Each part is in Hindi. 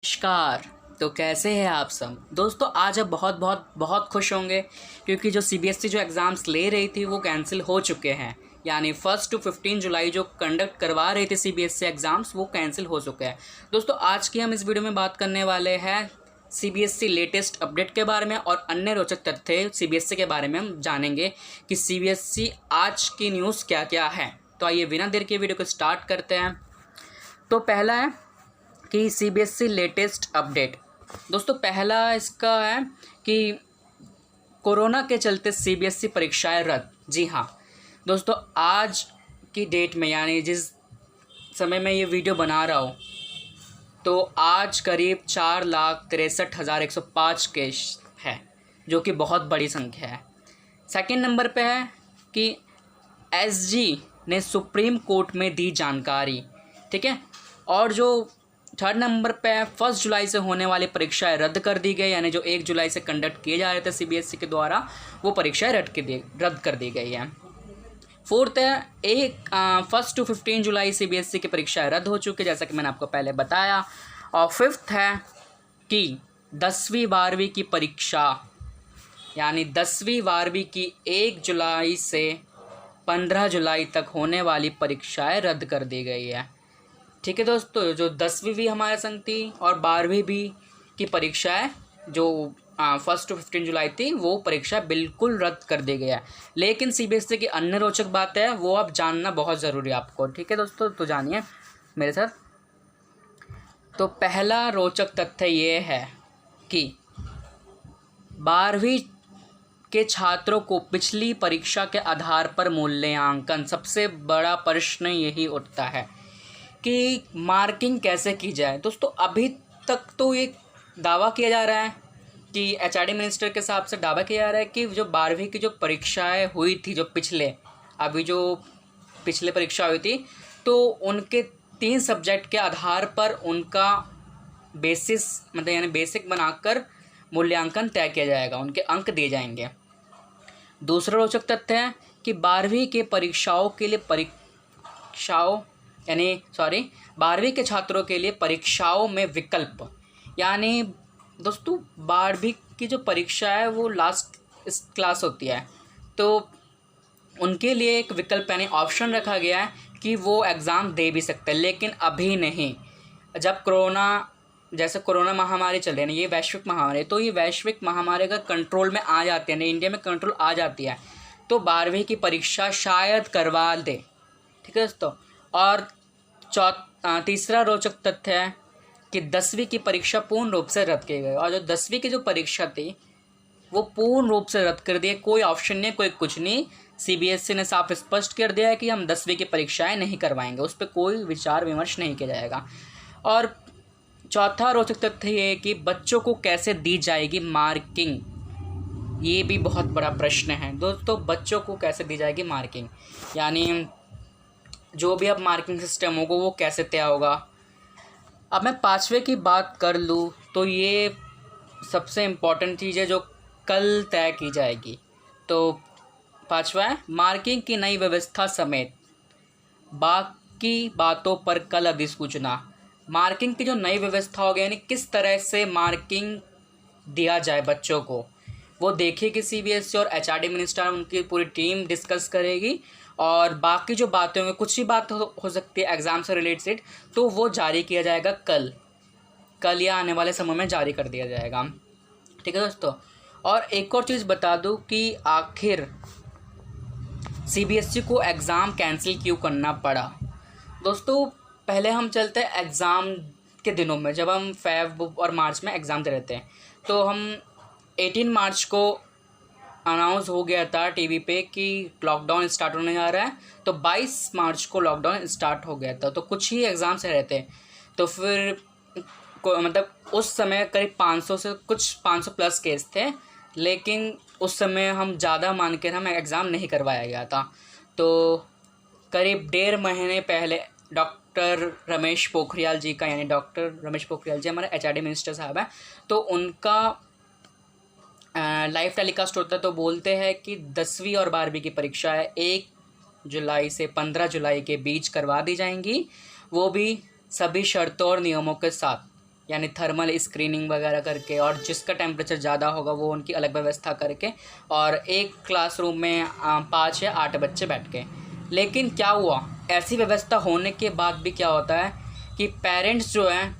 नमस्कार। तो कैसे हैं आप सब दोस्तों। आज आप बहुत बहुत बहुत खुश होंगे क्योंकि जो सीबीएसई जो एग्ज़ाम्स ले रही थी वो कैंसिल हो चुके हैं। यानी 1 टू 15 जुलाई जो कंडक्ट करवा रही थी सीबीएसई एग्ज़ाम्स वो कैंसिल हो चुके हैं। दोस्तों आज की हम इस वीडियो में बात करने वाले हैं सीबीएसई लेटेस्ट अपडेट के बारे में और अन्य रोचक तथ्य सीबीएसई के बारे में हम जानेंगे कि सीबीएसई आज की न्यूज़ क्या क्या है। तो आइए बिना देर के वीडियो को स्टार्ट करते हैं। तो पहला है कि सीबीएसई लेटेस्ट अपडेट। दोस्तों पहला इसका है कि कोरोना के चलते सीबीएसई परीक्षाएं रद्द। जी हाँ दोस्तों, आज की डेट में यानी जिस समय मैं ये वीडियो बना रहा हूँ तो आज करीब 4,63,105 केस है, जो कि बहुत बड़ी संख्या है। सेकंड नंबर पे है कि एसजी ने सुप्रीम कोर्ट में दी जानकारी, ठीक है। और जो थर्ड नंबर पे 1 जुलाई से होने वाली परीक्षाएं रद्द कर दी गई, यानी जो 1 जुलाई से कंडक्ट किए जा रहे थे सीबीएसई के द्वारा वो परीक्षाएं रद्द कर दी गई हैं। फोर्थ है 1 टू 15 जुलाई सीबीएसई की परीक्षाएं रद्द हो चुकी है, जैसा कि मैंने आपको पहले बताया। और फिफ्थ है कि 10वीं 12वीं की परीक्षा यानी 10वीं 12वीं की 1 जुलाई से 15 जुलाई तक होने वाली परीक्षाएं रद्द कर दी गई है, ठीक है दोस्तों। जो 10वीं भी हमारे संग थी और 12वीं भी की परीक्षाएं जो 1 टू 15 जुलाई थी वो परीक्षा बिल्कुल रद्द कर दी गया है। लेकिन सीबीएसई की अन्य रोचक बात है वो आप जानना बहुत ज़रूरी है आपको, ठीक है दोस्तों। तो जानिए मेरे साथ। तो पहला रोचक तथ्य ये है कि 12वीं के छात्रों को पिछली परीक्षा के आधार पर मूल्यांकन। सबसे बड़ा प्रश्न यही उठता है कि मार्किंग कैसे की जाए। दोस्तों अभी तक तो ये दावा किया जा रहा है कि एचआरडी मिनिस्टर के हिसाब से दावा किया जा रहा है कि जो 12वीं की जो परीक्षाएं हुई थी, जो पिछले परीक्षा हुई थी, तो उनके 3 सब्जेक्ट के आधार पर उनका बेसिस मतलब यानी बेसिक बनाकर मूल्यांकन तय किया जाएगा, उनके अंक दिए जाएंगे। दूसरा रोचक तथ्य है कि 12वीं के परीक्षाओं के लिए 12वीं के छात्रों के लिए परीक्षाओं में विकल्प। यानी दोस्तों 12वीं की जो परीक्षा है वो लास्ट क्लास होती है, तो उनके लिए एक विकल्प यानी ऑप्शन रखा गया है कि वो एग्ज़ाम दे भी सकते हैं, लेकिन अभी नहीं। जब कोरोना महामारी चल रही है, ये वैश्विक महामारी, तो ये वैश्विक महामारी अगर कंट्रोल में आ जाती है ना, इंडिया में कंट्रोल आ जाती है, तो 12वीं की परीक्षा शायद करवा दे, ठीक है दोस्तों। और तीसरा रोचक तथ्य है कि 10वीं की परीक्षा पूर्ण रूप से रद्द की गई, और जो 10वीं की जो परीक्षा थी वो पूर्ण रूप से रद्द कर दी। कोई ऑप्शन नहीं, कोई कुछ नहीं। सीबीएसई ने साफ स्पष्ट कर दिया है कि हम 10वीं की परीक्षाएं नहीं करवाएंगे, उस पर कोई विचार विमर्श नहीं किया जाएगा। और चौथा रोचक तथ्य ये है कि बच्चों को कैसे दी जाएगी मार्किंग। ये भी बहुत बड़ा प्रश्न है दोस्तों, बच्चों को कैसे दी जाएगी मार्किंग, यानी जो भी अब मार्किंग सिस्टम होगा वो कैसे तय होगा। अब मैं 5वें की बात कर लूँ तो ये सबसे इम्पॉर्टेंट चीज़ है जो कल तय की जाएगी। तो 5वां है मार्किंग की नई व्यवस्था समेत बाकी बातों पर कल अधिसूचना। मार्किंग की जो नई व्यवस्था होगी यानी किस तरह से मार्किंग दिया जाए बच्चों को, वो देखेगी सीबीएसई और एचआरडी मिनिस्टर उनकी पूरी टीम डिस्कस करेगी। और बाकी जो बातें होंगी, कुछ ही बात हो सकती है एग्ज़ाम से रिलेटेड, तो वो जारी किया जाएगा कल या आने वाले समय में जारी कर दिया जाएगा, ठीक है दोस्तों। और एक और चीज़ बता दूं कि आखिर सीबीएसई को एग्ज़ाम कैंसिल क्यों करना पड़ा। दोस्तों पहले हम चलते हैं एग्ज़ाम के दिनों में, जब हम फेब और मार्च में एग्ज़ाम दे रहे थे, तो हम 18 मार्च को अनाउंस हो गया था टीवी पे कि लॉकडाउन स्टार्ट होने जा रहा है, तो 22 मार्च को लॉकडाउन स्टार्ट हो गया था। तो कुछ ही एग्ज़ाम्स रहे थे, तो फिर मतलब उस समय करीब 500 प्लस केस थे, लेकिन उस समय हम ज़्यादा मान के हमें एग्ज़ाम नहीं करवाया गया था। तो करीब 1.5 महीने पहले डॉक्टर रमेश पोखरियाल जी का, यानी डॉक्टर रमेश पोखरियाल जी हमारे एचआरडी मिनिस्टर साहब हैं, तो उनका लाइव टेलीकास्ट होता है, तो बोलते हैं कि 10वीं और 12वीं की परीक्षाएं 1 जुलाई से 15 जुलाई के बीच करवा दी जाएंगी, वो भी सभी शर्तों और नियमों के साथ। यानी थर्मल स्क्रीनिंग वगैरह करके, और जिसका टेम्परेचर ज़्यादा होगा वो उनकी अलग व्यवस्था करके, और एक क्लासरूम में 5 या 8 बच्चे बैठ के। लेकिन क्या हुआ, ऐसी व्यवस्था होने के बाद भी क्या होता है कि पेरेंट्स जो हैं,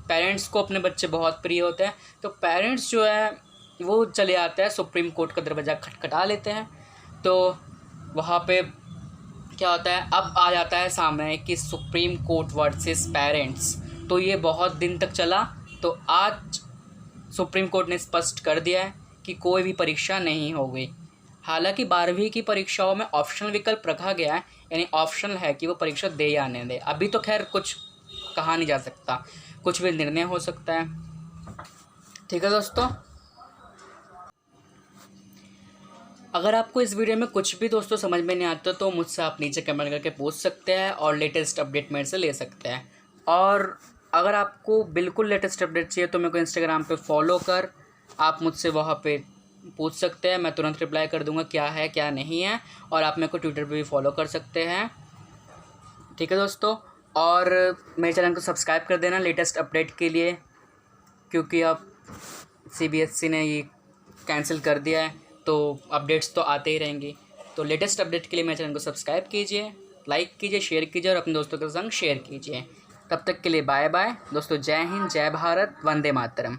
पेरेंट्स को अपने बच्चे बहुत प्रिय होते हैं, तो पेरेंट्स जो है वो चले आते हैं सुप्रीम कोर्ट का दरवाज़ा खटखटा लेते हैं। तो वहाँ पे क्या होता है, अब आ जाता है सामने कि सुप्रीम कोर्ट वर्सेस पेरेंट्स। तो ये बहुत दिन तक चला, तो आज सुप्रीम कोर्ट ने स्पष्ट कर दिया है कि कोई भी परीक्षा नहीं होगी। हालांकि 12वीं की परीक्षाओं में ऑप्शनल विकल्प रखा गया है, यानी ऑप्शनल है कि वो परीक्षा दे या नहीं दे। अभी तो खैर कुछ कहा नहीं जा सकता, कुछ भी निर्णय हो सकता है। ठीक है दोस्तों, अगर आपको इस वीडियो में कुछ भी दोस्तों समझ में नहीं आता तो मुझसे आप नीचे कमेंट करके पूछ सकते हैं और लेटेस्ट अपडेट मेरे से ले सकते हैं। और अगर आपको बिल्कुल लेटेस्ट अपडेट चाहिए तो मेरे को इंस्टाग्राम पे फॉलो कर आप मुझसे वहाँ पे पूछ सकते हैं, मैं तुरंत रिप्लाई कर दूँगा क्या है क्या नहीं है। और आप मेरे को ट्विटर पे भी फॉलो कर सकते हैं। ठीक है दोस्तों, और मेरे चैनल को सब्सक्राइब कर देना लेटेस्ट अपडेट के लिए, क्योंकि अब CBSE ने ये कैंसिल कर दिया है, तो अपडेट्स तो आते ही रहेंगी। तो लेटेस्ट अपडेट के लिए मेरे चैनल को सब्सक्राइब कीजिए, लाइक कीजिए, शेयर कीजिए और अपने दोस्तों के संग शेयर कीजिए। तब तक के लिए बाय बाय दोस्तों। जय हिंद, जय भारत, वंदे मातरम।